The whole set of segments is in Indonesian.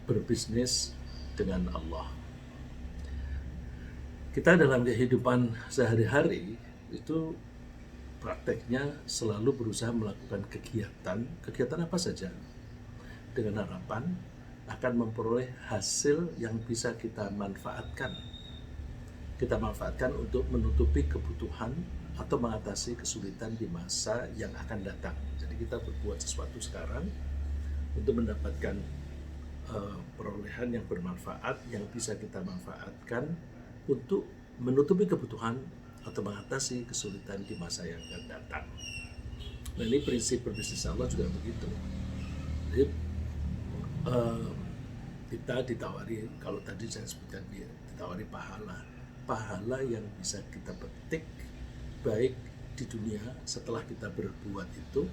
berbisnis dengan Allah. Kita dalam kehidupan sehari-hari itu prakteknya selalu berusaha melakukan kegiatan apa saja dengan harapan akan memperoleh hasil yang bisa kita manfaatkan. Kita manfaatkan untuk menutupi kebutuhan atau mengatasi kesulitan di masa yang akan datang. Jadi kita berbuat sesuatu sekarang untuk mendapatkan perolehan yang bermanfaat yang bisa kita manfaatkan untuk menutupi kebutuhan atau mengatasi kesulitan di masa yang akan datang. Nah, ini prinsip berbisnis Allah juga begitu. Jadi kita ditawari, kalau tadi saya sebutkan ditawari pahala yang bisa kita petik baik di dunia setelah kita berbuat itu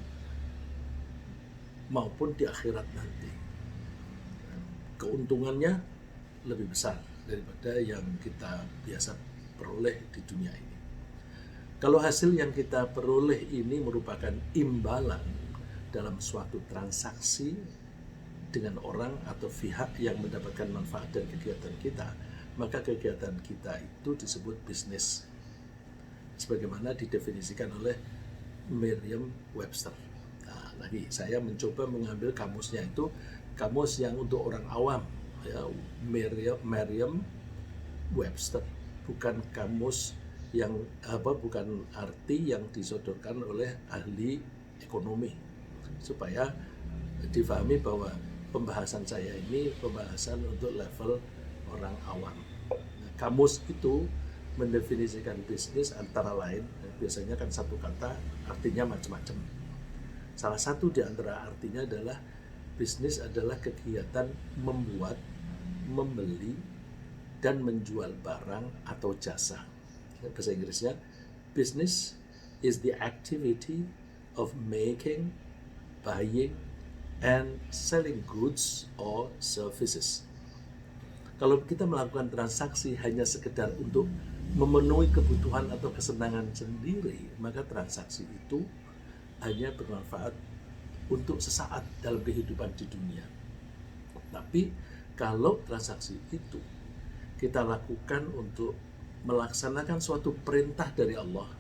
maupun di akhirat nanti. Keuntungannya lebih besar daripada yang kita biasa peroleh di dunia ini. Kalau hasil yang kita peroleh ini merupakan imbalan dalam suatu transaksi dengan orang atau pihak yang mendapatkan manfaat dari kegiatan kita, maka kegiatan kita itu disebut bisnis, sebagaimana didefinisikan oleh Merriam-Webster. Nah, lagi saya mencoba mengambil kamusnya itu, kamus yang untuk orang awam, ya, Merriam-Webster, bukan kamus yang bukan arti yang disodorkan oleh ahli ekonomi, supaya difahami bahwa pembahasan saya ini pembahasan untuk level orang awam. Nah, kamus itu mendefinisikan bisnis antara lain, biasanya kan satu kata artinya macam-macam. Salah satu di antara artinya adalah bisnis adalah kegiatan membuat, membeli, dan menjual barang atau jasa. Bahasa Inggrisnya, business is the activity of making, buying, and selling goods or services. Kalau kita melakukan transaksi hanya sekedar untuk memenuhi kebutuhan atau kesenangan sendiri, maka transaksi itu hanya bermanfaat untuk sesaat dalam kehidupan di dunia. Tapi kalau transaksi itu kita lakukan untuk melaksanakan suatu perintah dari Allah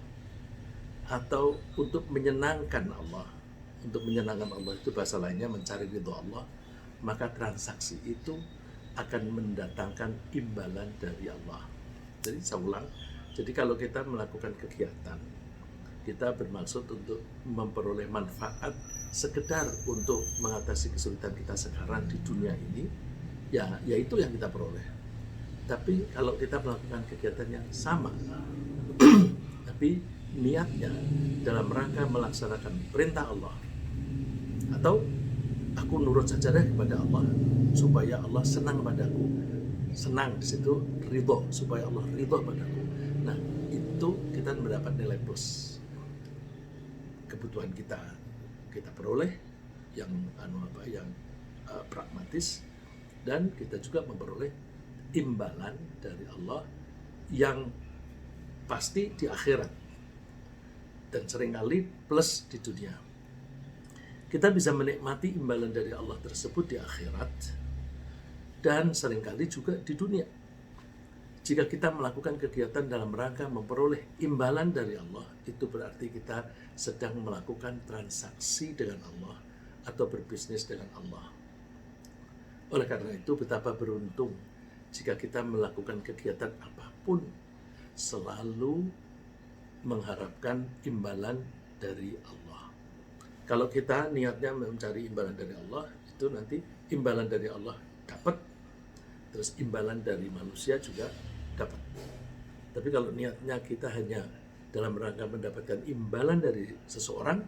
atau untuk menyenangkan Allah, untuk menyenangkan Allah itu bahasa lainnya mencari ridho Allah, maka transaksi itu akan mendatangkan imbalan dari Allah. Jadi saya ulang, jadi kalau kita melakukan kegiatan, kita bermaksud untuk memperoleh manfaat sekedar untuk mengatasi kesulitan kita sekarang di dunia ini, ya itu yang kita peroleh. Tapi kalau kita melakukan kegiatan yang sama, tapi niatnya dalam rangka melaksanakan perintah Allah, atau aku nurut saja deh kepada Allah supaya Allah senang padaku, senang di situ ridho, supaya Allah ridho padaku. Nah, itu kita mendapat nilai plus. Kebutuhan kita peroleh yang pragmatis, dan kita juga memperoleh imbalan dari Allah yang pasti di akhirat dan seringkali plus di dunia. Kita bisa menikmati imbalan dari Allah tersebut di akhirat dan seringkali juga di dunia. Jika kita melakukan kegiatan dalam rangka memperoleh imbalan dari Allah, itu berarti kita sedang melakukan transaksi dengan Allah atau berbisnis dengan Allah. Oleh karena itu, betapa beruntung jika kita melakukan kegiatan apapun selalu mengharapkan imbalan dari Allah. Kalau kita niatnya mencari imbalan dari Allah, itu nanti imbalan dari Allah dapat, terus imbalan dari manusia juga dapat. Tapi kalau niatnya kita hanya dalam rangka mendapatkan imbalan dari seseorang,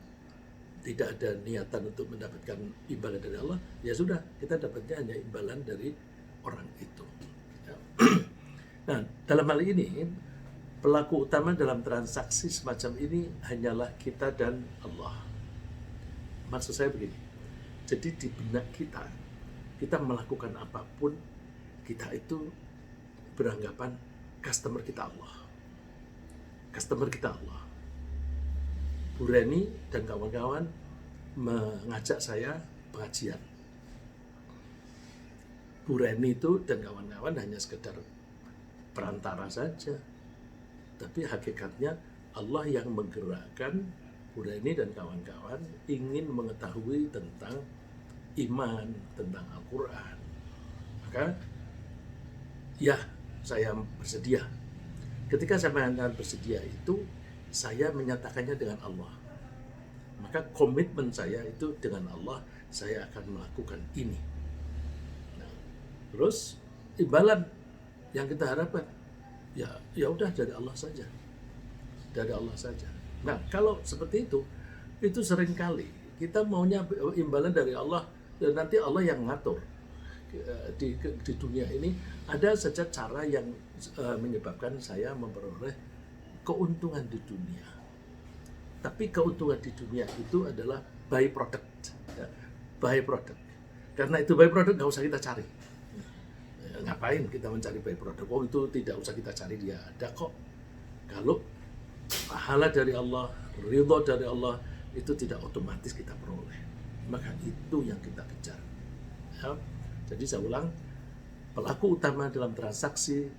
tidak ada niatan untuk mendapatkan imbalan dari Allah, ya sudah, kita dapatnya hanya imbalan dari orang itu. Nah, dalam hal ini, pelaku utama dalam transaksi semacam ini hanyalah kita dan Allah. Maksud saya begini, jadi di benak kita melakukan apapun, kita itu beranggapan customer kita Allah. Customer kita Allah. Bu Reni dan kawan-kawan mengajak saya pengajian. Bu Reni itu dan kawan-kawan hanya sekedar perantara saja. Tapi hakikatnya Allah yang menggerakkan Bu Reni dan kawan-kawan ingin mengetahui tentang iman, tentang Al-Quran. Maka ya, saya bersedia. Ketika saya mengatakan bersedia itu, saya menyatakannya dengan Allah. Maka komitmen saya itu dengan Allah, saya akan melakukan ini. Nah, terus imbalan yang kita harapkan, ya udah dari Allah saja, dari Allah saja. Nah, kalau seperti itu seringkali kita maunya imbalan dari Allah, dan nanti Allah yang ngatur. Di dunia ini ada saja cara yang menyebabkan saya memperoleh keuntungan di dunia. Tapi keuntungan di dunia itu adalah by product, ya, by product. Karena itu by product nggak usah kita cari. Ngapain kita mencari by product? Oh, itu tidak usah kita cari, dia ada kok. Kalau pahala dari Allah, ridho dari Allah itu tidak otomatis kita peroleh. Maka itu yang kita kejar. Ya. Jadi saya ulang, pelaku utama dalam transaksi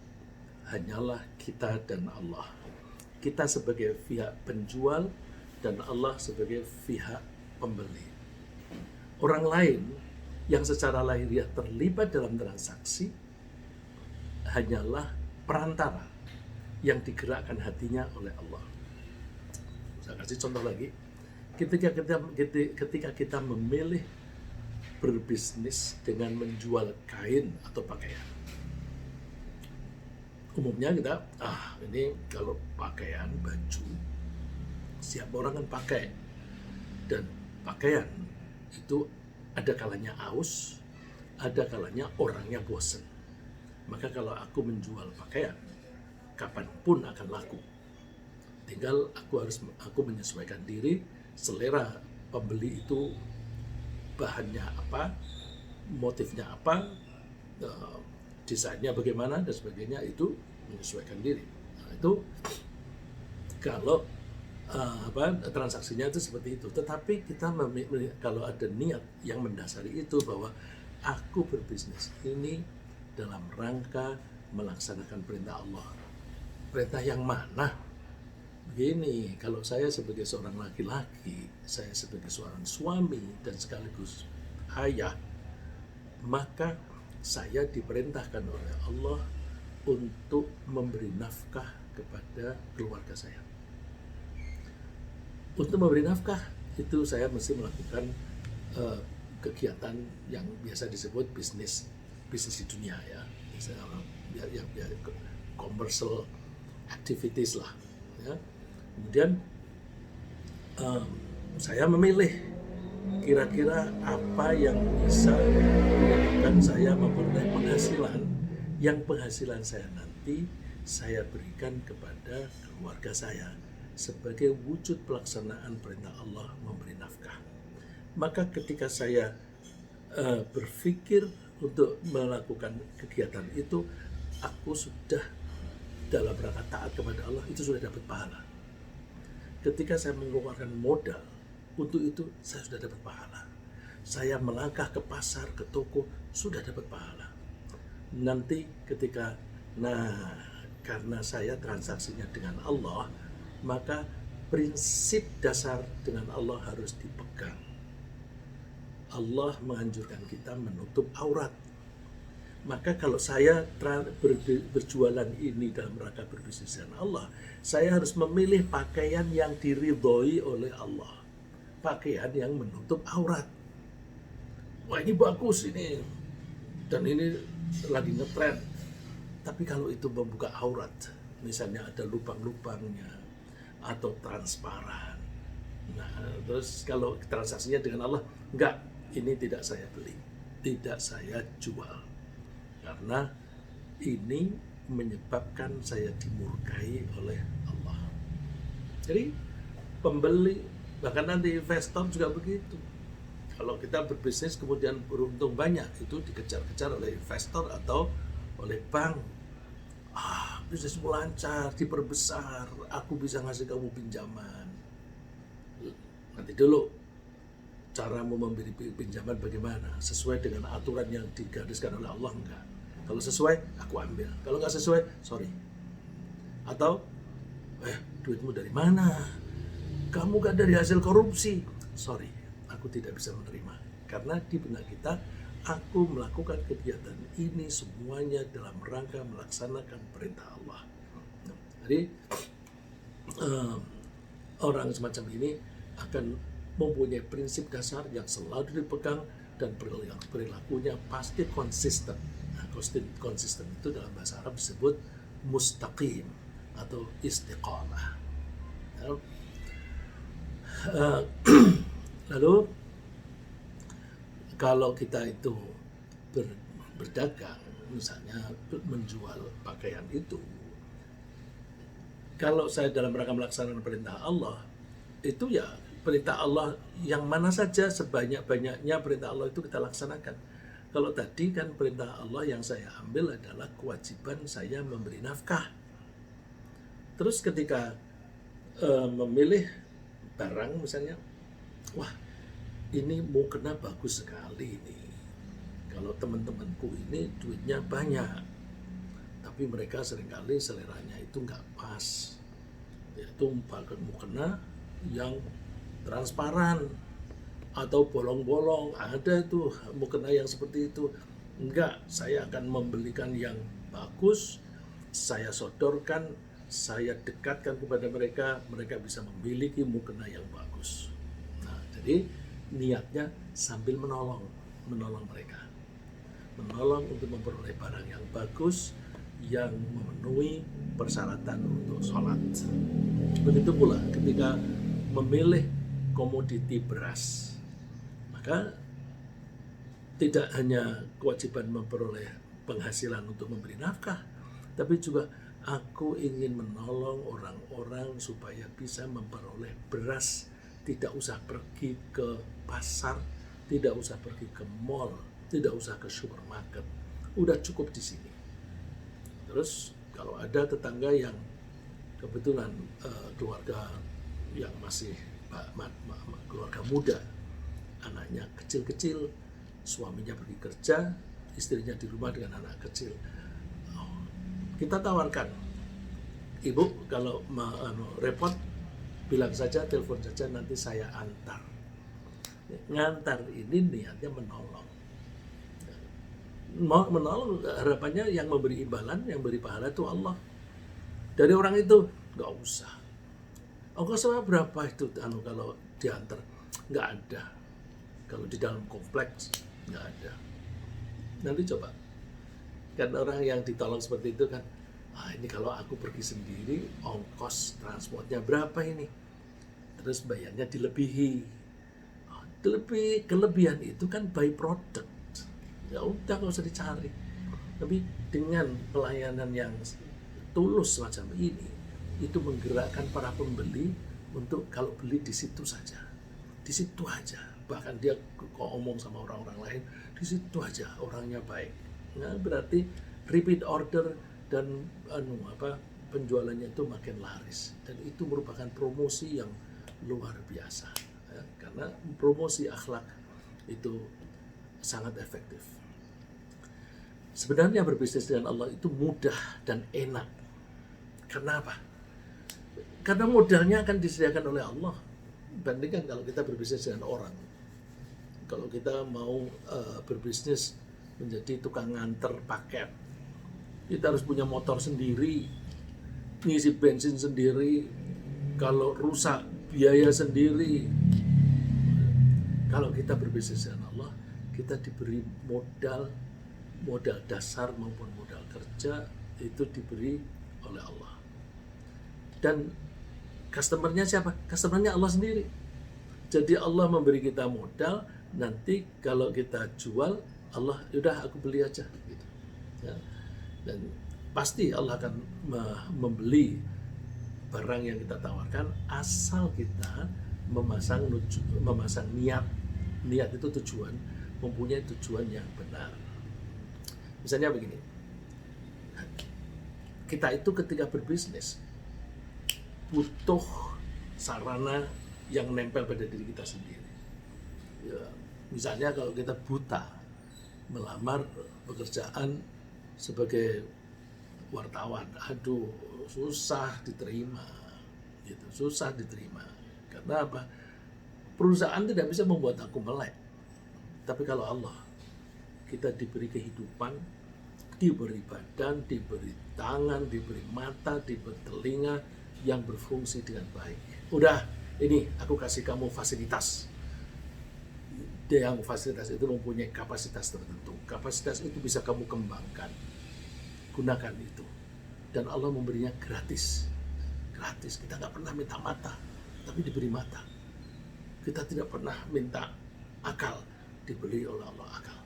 hanyalah kita dan Allah. Kita sebagai pihak penjual dan Allah sebagai pihak pembeli. Orang lain yang secara lahiriah terlibat dalam transaksi hanyalah perantara yang digerakkan hatinya oleh Allah. Saya kasih contoh lagi. Ketika kita memilih berbisnis dengan menjual kain atau pakaian, umumnya kita, ini kalau pakaian, baju, siap orang kan pakai. Dan pakaian itu ada kalanya aus, ada kalanya orangnya bosen. Maka kalau aku menjual pakaian, kapanpun akan laku. Tinggal aku menyesuaikan diri, selera pembeli itu bahannya apa, motifnya apa, desainnya bagaimana dan sebagainya, itu menyesuaikan diri. Nah, itu kalau transaksinya itu seperti itu. Tetapi kita kalau ada niat yang mendasari itu bahwa aku berbisnis ini dalam rangka melaksanakan perintah Allah. Perintah yang mana? Begini, kalau saya sebagai seorang laki-laki, saya sebagai seorang suami dan sekaligus ayah, maka saya diperintahkan oleh Allah untuk memberi nafkah kepada keluarga saya. Untuk memberi nafkah itu saya mesti melakukan kegiatan yang biasa disebut bisnis di dunia, ya, commercial activities lah, ya. Kemudian saya memilih kira-kira apa yang bisa menyebabkan saya memperoleh penghasilan, yang penghasilan saya nanti saya berikan kepada keluarga saya sebagai wujud pelaksanaan perintah Allah memberi nafkah. Maka ketika saya berpikir untuk melakukan kegiatan itu, aku sudah dalam rangka taat kepada Allah, itu sudah dapat pahala. Ketika saya mengeluarkan modal untuk itu, saya sudah dapat pahala. Saya melangkah ke pasar, ke toko, sudah dapat pahala. Nanti ketika, karena saya transaksinya dengan Allah, maka prinsip dasar dengan Allah harus dipegang. Allah menganjurkan kita menutup aurat. Maka kalau saya berjualan ini dalam rangka berbisnis dengan Allah, saya harus memilih pakaian yang diridhoi oleh Allah. Pakaian yang menutup aurat. Wah, ini bagus ini. Dan ini lagi ngetren. Tapi kalau itu membuka aurat, misalnya ada lubang-lubangnya atau transparan. Nah, terus kalau transaksinya dengan Allah, enggak, ini tidak saya beli, tidak saya jual. Karena ini menyebabkan saya dimurkai oleh Allah. Jadi pembeli, bahkan nanti investor juga begitu. Kalau kita berbisnis kemudian beruntung banyak, itu dikejar-kejar oleh investor atau oleh bank. Bisnismu lancar, diperbesar, aku bisa ngasih kamu pinjaman. Nanti dulu, caramu memberi pinjaman bagaimana? Sesuai dengan aturan yang digariskan oleh Allah enggak? Kalau sesuai, aku ambil. Kalau nggak sesuai, sorry. Atau, duitmu dari mana? Kamu kan dari hasil korupsi. Sorry, aku tidak bisa menerima. Karena di benak kita, aku melakukan kegiatan ini semuanya dalam rangka melaksanakan perintah Allah. Jadi, orang semacam ini akan mempunyai prinsip dasar yang selalu dipegang dan perilakunya pasti konsisten. Nah, konsisten itu dalam bahasa Arab disebut mustaqim atau istiqamah. Lalu kalau kita itu berdagang, misalnya menjual pakaian itu, kalau saya dalam rangka melaksanakan perintah Allah, itu ya perintah Allah yang mana saja sebanyak-banyaknya perintah Allah itu kita laksanakan. Kalau tadi kan perintah Allah yang saya ambil adalah kewajiban saya memberi nafkah. Terus ketika memilih barang misalnya, wah ini mukena bagus sekali ini. Kalau teman-temanku ini duitnya banyak, tapi mereka seringkali seleranya itu nggak pas. Yaitu mukena yang transparan atau bolong-bolong, ada itu mukena yang seperti itu. Enggak, saya akan membelikan yang bagus, saya sodorkan, saya dekatkan kepada mereka, mereka bisa memiliki mukena yang bagus. Nah, jadi niatnya sambil menolong mereka, menolong untuk memperoleh barang yang bagus, yang memenuhi persyaratan untuk sholat. Begitu pula ketika memilih komoditi beras, maka tidak hanya kewajiban memperoleh penghasilan untuk memberi nafkah, tapi juga aku ingin menolong orang-orang supaya bisa memperoleh beras, tidak usah pergi ke pasar, tidak usah pergi ke mall, tidak usah ke supermarket, udah cukup di sini. Terus kalau ada tetangga yang kebetulan keluarga yang masih keluarga muda, anaknya kecil-kecil, suaminya pergi kerja, istrinya di rumah dengan anak kecil, kita tawarkan, ibu kalau repot bilang saja, telepon saja, nanti saya antar. Ngantar ini niatnya menolong. Menolong harapannya yang memberi imbalan, yang beri pahala itu Allah. Dari orang itu nggak usah. Ongkosnya berapa itu kalau diantar? Nggak ada. Kalau di dalam kompleks nggak ada. Nanti coba. Kan orang yang ditolong seperti itu kan, ini kalau aku pergi sendiri, ongkos transportnya berapa ini? Terus bayarnya dilebihi. Kelebihan itu kan by product. Ya udah nggak usah dicari. Tapi dengan pelayanan yang tulus semacam ini, itu menggerakkan para pembeli untuk kalau beli di situ saja, di situ aja. Bahkan dia kok omong sama orang-orang lain, di situ aja orangnya baik. Nah, berarti repeat order dan penjualannya itu makin laris, dan itu merupakan promosi yang luar biasa ya, karena promosi akhlak itu sangat efektif. Sebenarnya berbisnis dengan Allah itu mudah dan enak. Kenapa? Karena modalnya akan disediakan oleh Allah. Bandingkan kalau kita berbisnis dengan orang. Kalau kita mau berbisnis menjadi tukang nganter paket, kita harus punya motor sendiri, ngisi bensin sendiri, kalau rusak biaya sendiri. Kalau kita berbisnis dengan Allah, kita diberi modal dasar maupun modal kerja itu diberi oleh Allah. Dan customernya siapa? Customernya Allah sendiri. Jadi Allah memberi kita modal, nanti kalau kita jual, Allah udah aku beli aja gitu. Ya. Dan pasti Allah akan membeli barang yang kita tawarkan asal kita memasang niat. Niat itu tujuan, mempunyai tujuan yang benar. Misalnya begini, kita itu ketika berbisnis butuh sarana yang nempel pada diri kita sendiri. Ya, misalnya kalau kita buta melamar pekerjaan sebagai wartawan, aduh susah diterima, gitu, susah diterima. Karena apa? Perusahaan tidak bisa membuat aku melek. Tapi kalau Allah, kita diberi kehidupan, diberi badan, diberi tangan, diberi mata, diberi telinga yang berfungsi dengan baik. Udah, ini aku kasih kamu fasilitas. Yang fasilitas itu mempunyai kapasitas tertentu. Kapasitas itu bisa kamu kembangkan. Gunakan itu. Dan Allah memberinya gratis. Gratis. Kita nggak pernah minta mata, tapi diberi mata. Kita tidak pernah minta akal, diberi oleh Allah akal.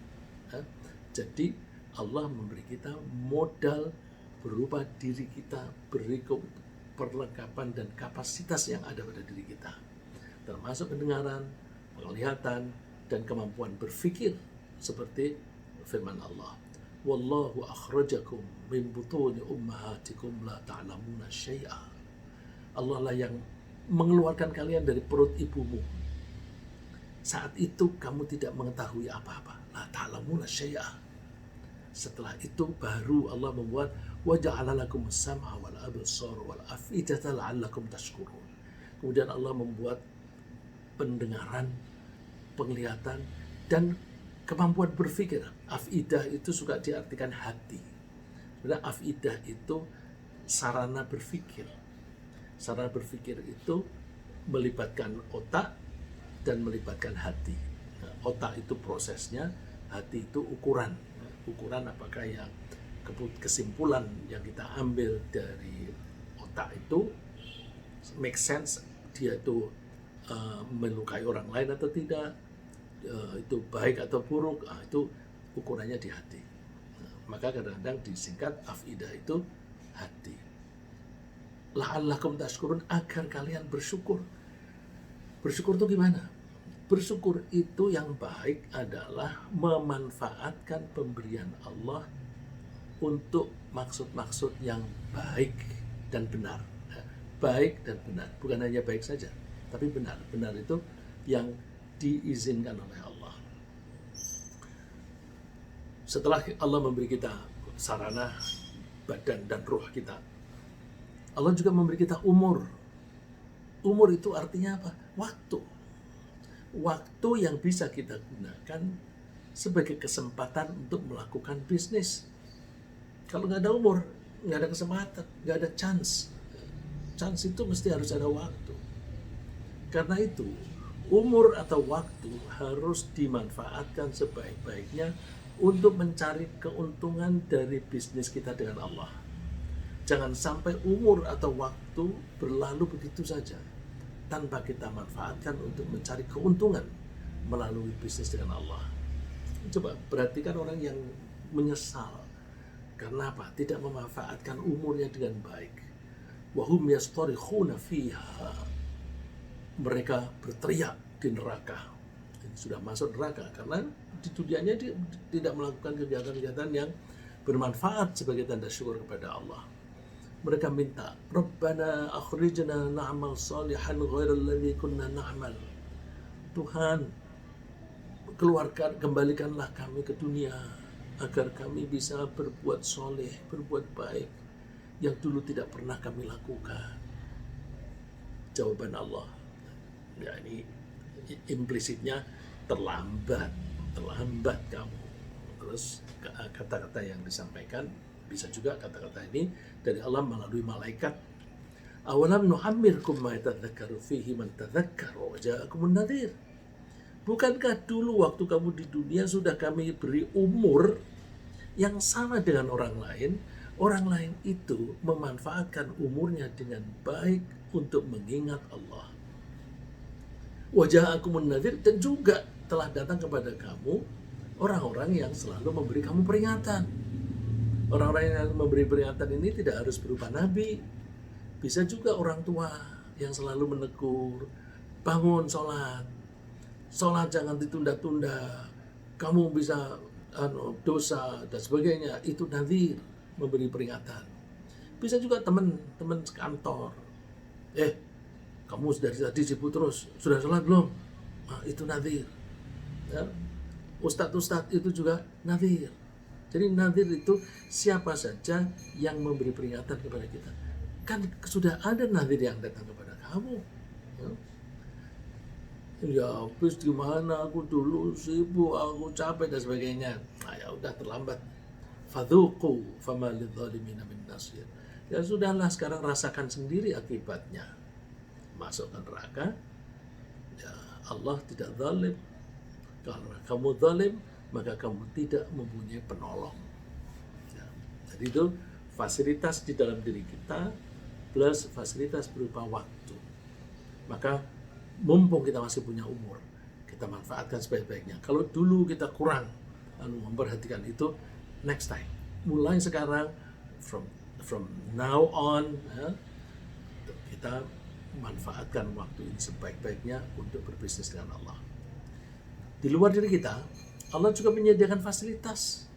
Jadi Allah memberi kita modal berupa diri kita, beri perlengkapan dan kapasitas yang ada pada diri kita, termasuk pendengaran, penglihatan, dan kemampuan berpikir, seperti firman Allah, wallahu akhrajakum min butuni ummahatikum la ta'lamuna syai'a. Allah lah yang mengeluarkan kalian dari perut ibumu. Saat itu kamu tidak mengetahui apa-apa. La ta'lamuna syai'a. Setelah itu baru Allah membuat wa ja'ala lakum as-sam'a wal absara wal af'idata la'allakum tashkurun. Kemudian Allah membuat pendengaran, penglihatan, dan kemampuan berpikir. Afidah itu suka diartikan hati. Sebenarnya afidah itu sarana berpikir. Sarana berpikir itu melibatkan otak dan melibatkan hati. Nah, otak itu prosesnya, hati itu ukuran. Ukuran apakah yang kesimpulan yang kita ambil dari otak itu make sense, dia itu melukai orang lain atau tidak, itu baik atau buruk, itu ukurannya di hati. Maka kadang-kadang disingkat afidah itu hati. La'allakum tashkurun, agar kalian bersyukur. Bersyukur itu gimana? Bersyukur itu yang baik adalah memanfaatkan pemberian Allah untuk maksud-maksud yang baik dan benar. Baik dan benar, bukan hanya baik saja, tapi benar. Benar itu yang diizinkan oleh Allah. Setelah Allah memberi kita sarana badan dan ruh kita, Allah juga memberi kita umur. Umur itu artinya apa? Waktu. Waktu yang bisa kita gunakan sebagai kesempatan untuk melakukan bisnis. Kalau nggak ada umur, nggak ada kesempatan, nggak ada chance. Chance itu mesti harus ada waktu. Karena itu, umur atau waktu harus dimanfaatkan sebaik-baiknya untuk mencari keuntungan dari bisnis kita dengan Allah. Jangan sampai umur atau waktu berlalu begitu saja tanpa kita manfaatkan untuk mencari keuntungan melalui bisnis dengan Allah. Coba perhatikan orang yang menyesal karena apa? Tidak memanfaatkan umurnya dengan baik. Wahum yastarikhuna fiha. Mereka berteriak di neraka. Ini sudah masuk neraka karena di dunianya dia tidak melakukan kegiatan-kegiatan yang bermanfaat sebagai tanda syukur kepada Allah. Mereka minta, Rabbana akhrijna na'mal salihan ghairal ladzi kunna na'mal. Tuhan, kembalikanlah kami ke dunia agar kami bisa berbuat soleh, berbuat baik yang dulu tidak pernah kami lakukan. Jawaban Allah, ya ini implisitnya terlambat kamu. Terus kata-kata yang disampaikan bisa juga kata-kata ini dari Allah melalui malaikat. Awalam nuhammirkum ma yatadzakkaru fihi man tadzakkara wa ja'akumun nadhir. Bukankah dulu waktu kamu di dunia sudah kami beri umur yang sama dengan orang lain itu memanfaatkan umurnya dengan baik untuk mengingat Allah. Wa ja'akumun nadhir, dan juga telah datang kepada kamu orang-orang yang selalu memberi kamu peringatan. Orang-orang yang memberi peringatan ini tidak harus berupa nabi, bisa juga orang tua yang selalu menegur, bangun sholat jangan ditunda-tunda, kamu bisa dosa dan sebagainya. Itu nadhir, memberi peringatan. Bisa juga teman-teman kantor, kamu dari tadi sibuk terus, sudah sholat belum? Itu nadhir. Ya. Ustadz-ustadz itu juga nadhir. Jadi nadhir itu siapa saja yang memberi peringatan kepada kita. Kan sudah ada nadhir yang datang kepada kamu. Ya, ya habis gimana, aku dulu sibuk, aku capek dan sebagainya. Nah, ya udah terlambat. Fadhuqu fama lidzalimina min nasir. Ya sudahlah, sekarang rasakan sendiri akibatnya. Masuk ke neraka. Ya, Allah tidak zalim. Kalau kamu zalim, maka kamu tidak mempunyai penolong. Ya, jadi itu fasilitas di dalam diri kita plus fasilitas berupa waktu. Maka mumpung kita masih punya umur, kita manfaatkan sebaik-baiknya. Kalau dulu kita kurang memperhatikan itu, next time, mulai sekarang, from now on, ya, kita manfaatkan waktu ini sebaik-baiknya untuk berbisnis dengan Allah. Di luar diri kita, Allah juga menyediakan fasilitas.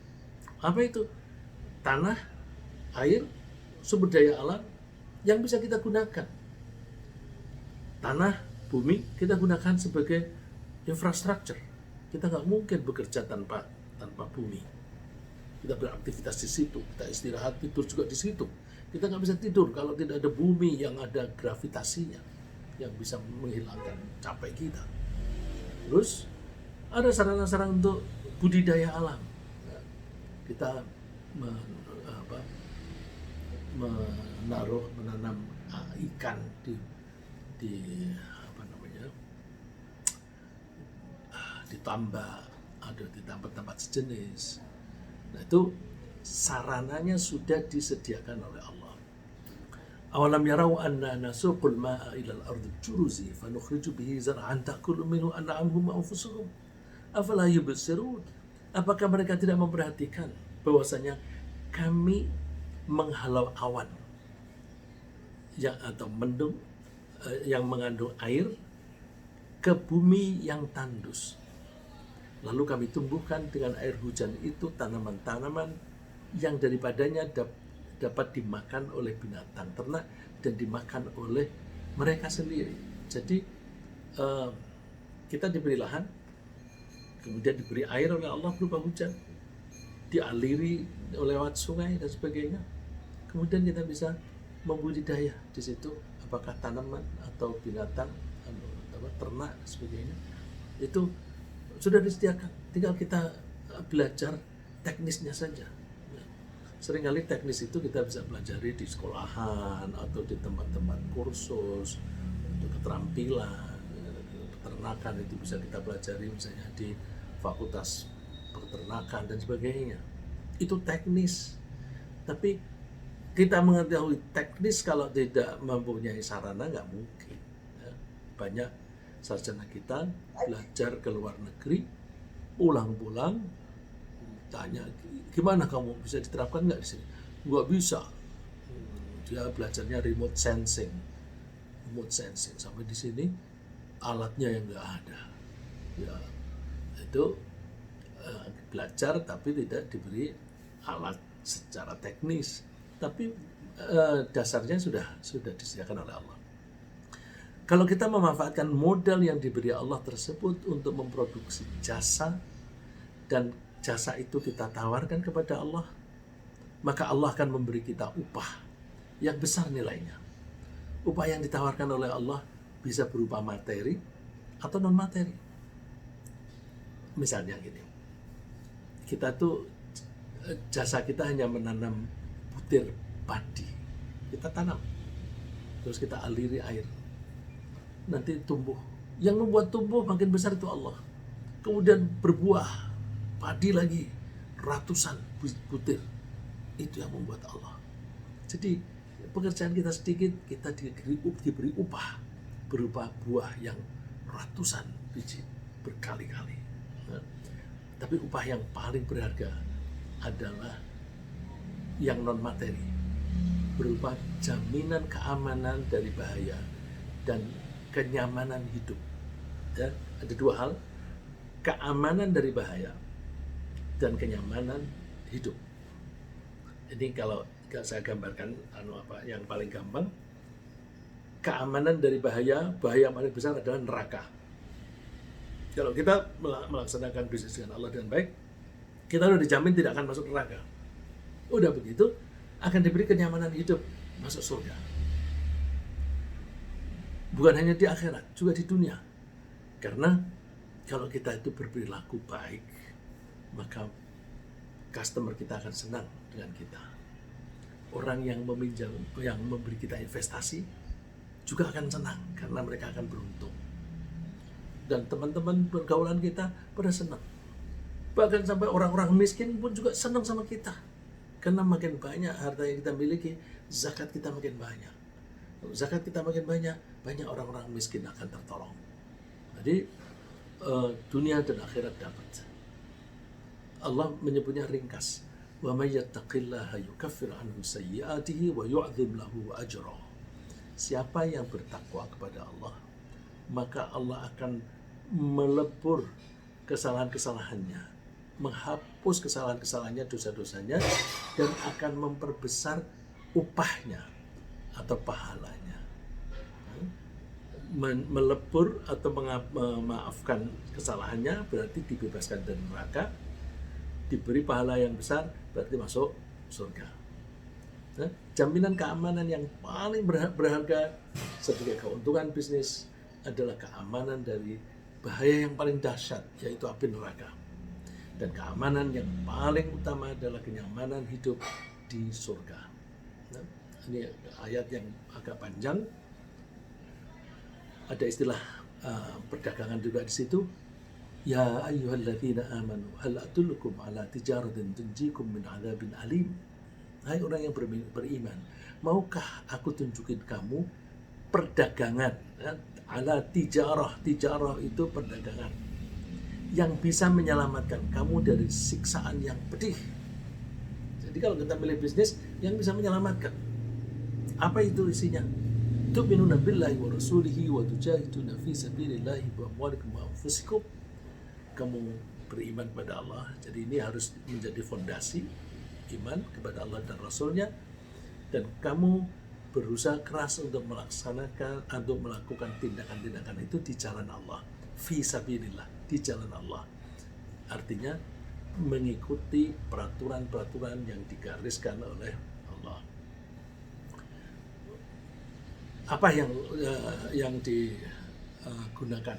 Apa itu? Tanah, air, sumber daya alam yang bisa kita gunakan. Tanah, bumi kita gunakan sebagai infrastruktur. Kita nggak mungkin bekerja tanpa bumi. Kita beraktivitas di situ, kita istirahat, tidur juga di situ. Kita nggak bisa tidur kalau tidak ada bumi yang ada gravitasinya yang bisa menghilangkan capek kita. Terus ada sarana-sarana untuk budidaya alam. Kita menanam ikan di apa namanya, di tambak, ada di tempat-tempat sejenis. Nah itu sarananya sudah disediakan oleh Allah. Awalam yarau anna nasuqul ma'a ila al-ardi juruzi fanukhriju bihi zar'an ta'kulu minhu an'amuhum wa anfusuhum afala yubsirun. Apakah mereka tidak memperhatikan bahwasanya kami menghalau awan yang atau mendung yang mengandung air ke bumi yang tandus. Lalu kami tumbuhkan dengan air hujan itu tanaman-tanaman yang daripadanya dapat dimakan oleh binatang ternak dan dimakan oleh mereka sendiri. Jadi kita diberi lahan, kemudian diberi air oleh Allah berupa hujan, dialiri lewat sungai dan sebagainya. Kemudian kita bisa membudidaya di situ, apakah tanaman atau binatang, ternak dan sebagainya. Itu sudah disediakan, tinggal kita belajar teknisnya saja. Seringkali teknis itu kita bisa pelajari di sekolahan atau di tempat-tempat kursus untuk keterampilan peternakan, itu bisa kita pelajari misalnya di fakultas peternakan dan sebagainya. Itu teknis. Tapi kita mengetahui teknis kalau tidak mempunyai sarana nggak mungkin. Banyak sarjana kita belajar ke luar negeri, pulang-pulang tanya, gimana kamu bisa diterapkan nggak di sini? Nggak bisa. Dia belajarnya remote sensing sampai di sini alatnya yang nggak ada. Ya itu belajar tapi tidak diberi alat secara teknis. Tapi dasarnya sudah disediakan oleh Allah. Kalau kita memanfaatkan modal yang diberi Allah tersebut untuk memproduksi jasa, dan jasa itu kita tawarkan kepada Allah, maka Allah akan memberi kita upah yang besar nilainya. Upah yang ditawarkan oleh Allah bisa berupa materi atau non materi. Misalnya gini, kita tuh jasa kita hanya menanam butir padi, kita tanam, terus kita aliri air, nanti tumbuh. Yang membuat tumbuh makin besar itu Allah. Kemudian berbuah padi lagi ratusan butir, itu yang membuat Allah. Jadi pekerjaan kita sedikit, kita diberi upah berupa buah yang ratusan biji berkali-kali. Tapi upah yang paling berharga adalah yang non materi, berupa jaminan keamanan dari bahaya dan kenyamanan hidup. Ya, ada dua hal, keamanan dari bahaya dan kenyamanan hidup. Ini kalau saya gambarkan yang paling gampang, keamanan dari bahaya yang paling besar adalah neraka. Kalau kita melaksanakan bisnis dengan Allah dengan baik, kita udah dijamin tidak akan masuk neraka. Udah begitu, akan diberi kenyamanan hidup, masuk surga. Bukan hanya di akhirat, juga di dunia. Karena kalau kita itu berperilaku baik, maka customer kita akan senang dengan kita. Orang yang meminjam, yang memberi kita investasi juga akan senang karena mereka akan beruntung. Dan teman-teman pergaulan kita pada senang. Bahkan sampai orang-orang miskin pun juga senang sama kita. Karena makin banyak harta yang kita miliki, zakat kita makin banyak. Kalau zakat kita makin banyak, banyak orang-orang miskin akan tertolong. Jadi dunia dan akhirat dapat. Allah menyebutnya ringkas. Wa may yattaqillaha yukaffir anhu sayyi'atihi wa yu'dzim lahu ajra. Siapa yang bertakwa kepada Allah, maka Allah akan melebur kesalahan-kesalahannya, menghapus kesalahan-kesalahannya, dosa-dosanya, dan akan memperbesar upahnya atau pahalanya. Melebur atau memaafkan kesalahannya berarti dibebaskan dari neraka, diberi pahala yang besar berarti masuk surga. Nah, jaminan keamanan yang paling berharga sebagai keuntungan bisnis adalah keamanan dari bahaya yang paling dahsyat, yaitu api neraka. Dan keamanan yang paling utama adalah kenyamanan hidup di surga. Nah, ini ayat yang agak panjang. Ada istilah perdagangan juga di situ. Ya ayyuhalladzina amanu hal adullukum ala tijaratin tunjikum min adzabin alim. Hai orang yang beriman, maukah aku tunjukin kamu perdagangan, ya? Ala tijarah, tijarah itu perdagangan yang bisa menyelamatkan kamu dari siksaan yang pedih. Jadi kalau kita milih bisnis yang bisa menyelamatkan, apa itu isinya? Tu'minuna billahi wa rasulihi wa tujahiduna fi sabilillahi bi amwalikum wa anfusikum. Kamu beriman kepada Allah, jadi ini harus menjadi fondasi iman kepada Allah dan Rasulnya, dan kamu berusaha keras untuk melaksanakan atau melakukan tindakan-tindakan itu di jalan Allah, fi sabilillah, di jalan Allah. Artinya mengikuti peraturan-peraturan yang digariskan oleh Allah. Apa yang digunakan?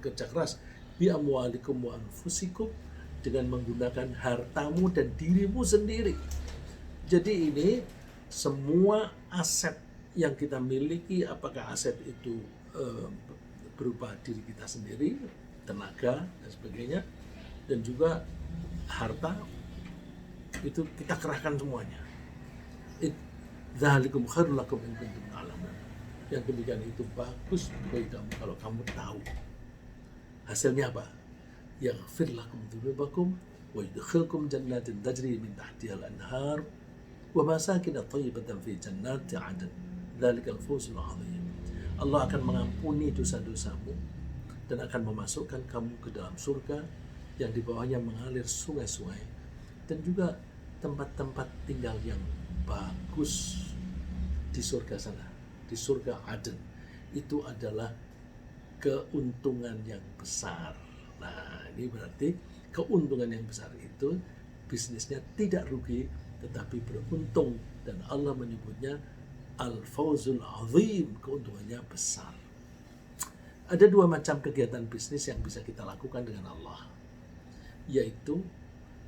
Kerja keras. Bi amwalikum wa anfusikum, dengan menggunakan hartamu dan dirimu sendiri. Jadi ini semua aset yang kita miliki, apakah aset itu berupa diri kita sendiri, tenaga dan sebagainya, dan juga harta, itu kita kerahkan semuanya. Dzalikum khairul lakum in kuntum ta'lamun. Yang demikian itu bagus bagi kamu kalau kamu tahu. Hasilnya apa? Yaghfir lakum dzunubakum wa yudkhilkum jannatin tajri min tahtiha al-anhar wa masakin thayyibatan fi jannati 'adn. Dzalikal fawzul 'adzim. Allah akan mengampuni dosa-dosamu dan akan memasukkan kamu ke dalam surga yang di bawahnya mengalir sungai-sungai, dan juga tempat-tempat tinggal yang bagus di surga sana, di surga Aden. Itu adalah keuntungan yang besar. Nah, ini berarti keuntungan yang besar itu bisnisnya tidak rugi tetapi beruntung, dan Allah menyebutnya al-fawzul azim, keuntungannya besar. Ada dua macam kegiatan bisnis yang bisa kita lakukan dengan Allah, yaitu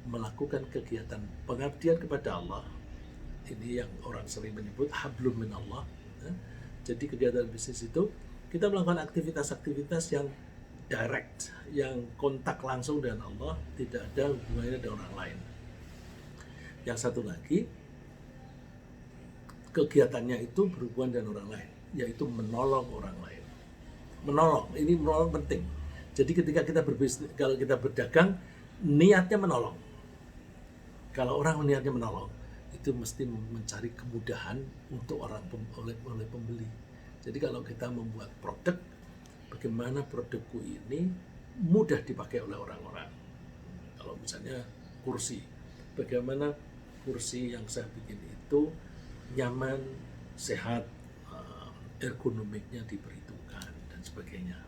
melakukan kegiatan pengabdian kepada Allah. Ini yang orang sering menyebut hablum min Allah. Jadi kegiatan bisnis itu kita melakukan aktivitas-aktivitas yang direct, yang kontak langsung dengan Allah, tidak ada hubungannya dengan orang lain. Yang satu lagi, kegiatannya itu berhubungan dengan orang lain, yaitu menolong orang lain. Menolong, ini menolong penting. Jadi ketika kita berbisnis, kalau kita berdagang, niatnya menolong. Kalau orang niatnya menolong, itu mesti mencari kemudahan untuk oleh pembeli. Jadi kalau kita membuat produk, bagaimana produkku ini mudah dipakai oleh orang-orang. Kalau misalnya kursi, bagaimana kursi yang saya bikin itu nyaman, sehat, ergonomiknya diperhitungkan dan sebagainya.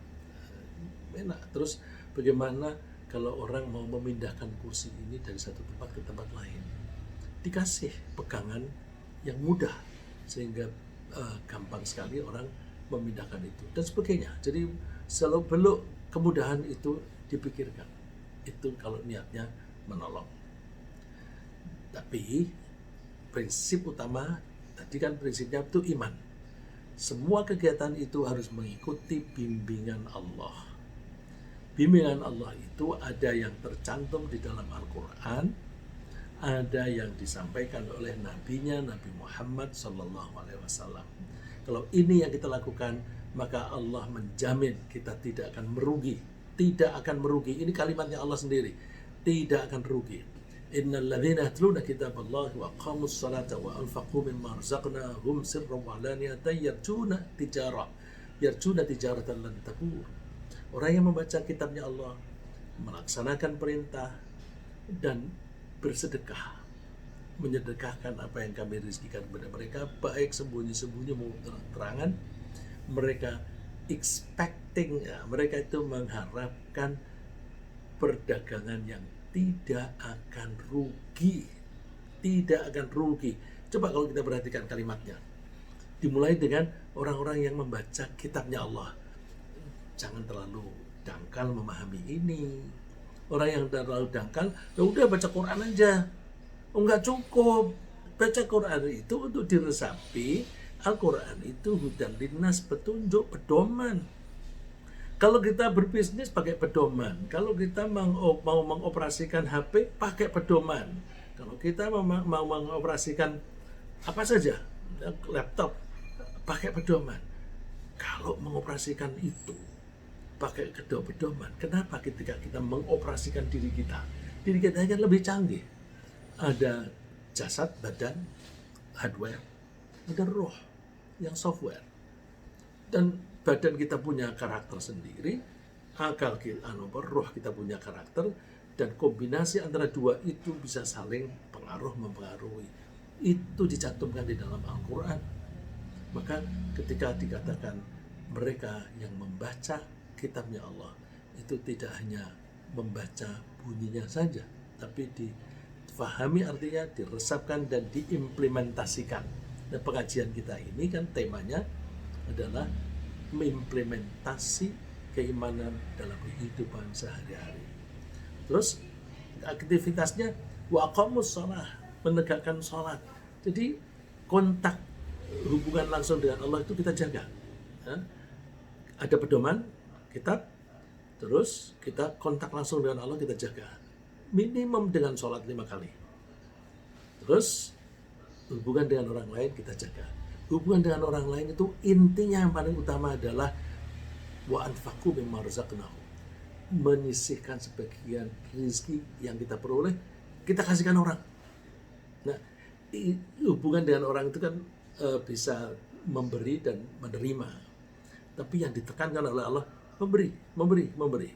enak. Terus bagaimana kalau orang mau memindahkan kursi ini dari satu tempat ke tempat lain? Dikasih pegangan yang mudah sehingga gampang sekali orang memindahkan itu dan sebagainya. Jadi selalu belok kemudahan itu dipikirkan. Itu kalau niatnya menolong. Tapi prinsip utama tadi kan prinsipnya itu iman. Semua kegiatan itu harus mengikuti bimbingan Allah. Bimbingan Allah itu ada yang tercantum di dalam Al-Quran, ada yang disampaikan oleh nabinya Nabi Muhammad SAW. Kalau ini yang kita lakukan, maka Allah menjamin kita tidak akan merugi. Tidak akan merugi. Ini kalimatnya Allah sendiri. Tidak akan rugi. Innal ladzina yatluna kitaballahi wa aqamus salata wa anfaqu mimma razaqnahum sirran wa alaniyatan yarjuna tijaratan lan tabur. Orang yang membaca kitabnya Allah, melaksanakan perintah dan bersedekah, menyedekahkan apa yang kami rizkikan kepada mereka, baik sembunyi-sembunyi maupun terang-terangan, mereka expecting, ya, mereka itu mengharapkan perdagangan yang tidak akan rugi. Tidak akan rugi. Coba kalau kita perhatikan kalimatnya. Dimulai dengan orang-orang yang membaca kitabnya Allah. Jangan terlalu dangkal memahami ini. Orang yang terlalu dangkal, ya udah baca Quran aja. Oh, enggak cukup. Baca Quran itu untuk diresapi. Al-Quran itu hudan linnas, petunjuk, pedoman. Kalau kita berbisnis pakai pedoman, kalau kita mau mengoperasikan HP pakai pedoman, kalau kita mau mengoperasikan apa saja, laptop pakai pedoman. Kalau mengoperasikan itu pakai pedoman, kenapa ketika kita mengoperasikan diri kita akan lebih canggih? Ada jasad, badan, hardware, ada roh yang software. Dan badan kita punya karakter sendiri, akal kita, roh kita punya karakter, dan kombinasi antara dua itu bisa saling mempengaruhi. Itu dicantumkan di dalam Al-Quran. Maka ketika dikatakan mereka yang membaca kitabnya Allah, itu tidak hanya membaca bunyinya saja, tapi difahami artinya, diresapkan dan diimplementasikan. Dan pengajian kita ini kan temanya adalah mengimplementasi keimanan dalam kehidupan sehari-hari. Terus aktivitasnya waqamus shalah, menegakkan sholat. Jadi kontak hubungan langsung dengan Allah itu kita jaga. Ada pedoman kitab, terus kita kontak langsung dengan Allah kita jaga. Minimum dengan sholat 5 kali. Terus hubungan dengan orang lain kita jaga. Hubungan dengan orang lain itu intinya yang paling utama adalah wa anfaqu mimma razaqnahum. Menyisihkan sebagian rezeki yang kita peroleh, kita kasihkan orang. Nah, hubungan dengan orang itu kan bisa memberi dan menerima. Tapi yang ditekankan oleh Allah, memberi.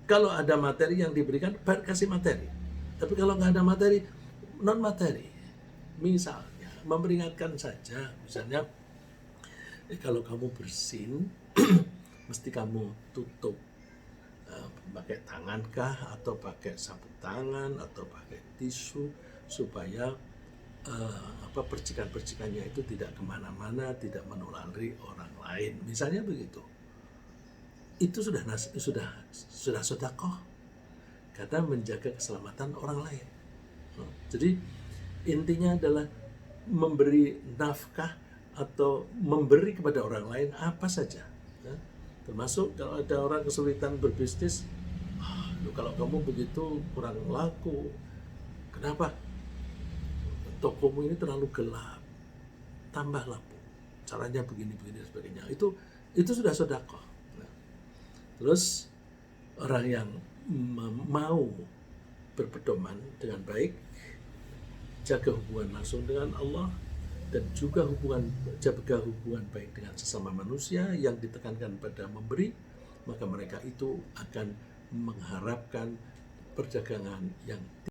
Kalau ada materi yang diberikan, kasih materi. Tapi kalau nggak ada materi, non materi. Misalnya memperingatkan saja, misalnya kalau kamu bersin mesti kamu tutup pakai tangan kah, atau pakai sabuk tangan, atau pakai tisu, supaya percikan-percikannya itu tidak kemana-mana, tidak menulari orang lain, misalnya begitu. Itu sudah sedekah karena menjaga keselamatan orang lain. Jadi intinya adalah memberi nafkah atau memberi kepada orang lain apa saja, termasuk kalau ada orang kesulitan berbisnis, kalau kamu begitu kurang laku, kenapa? Tokomu ini terlalu gelap, tambah lampu, caranya begini dan sebagainya. Itu sudah sedekah. Terus orang yang mau berpedoman dengan baik, jaga hubungan langsung dengan Allah, dan juga jaga hubungan baik dengan sesama manusia yang ditekankan pada memberi, maka mereka itu akan mengharapkan perdagangan yang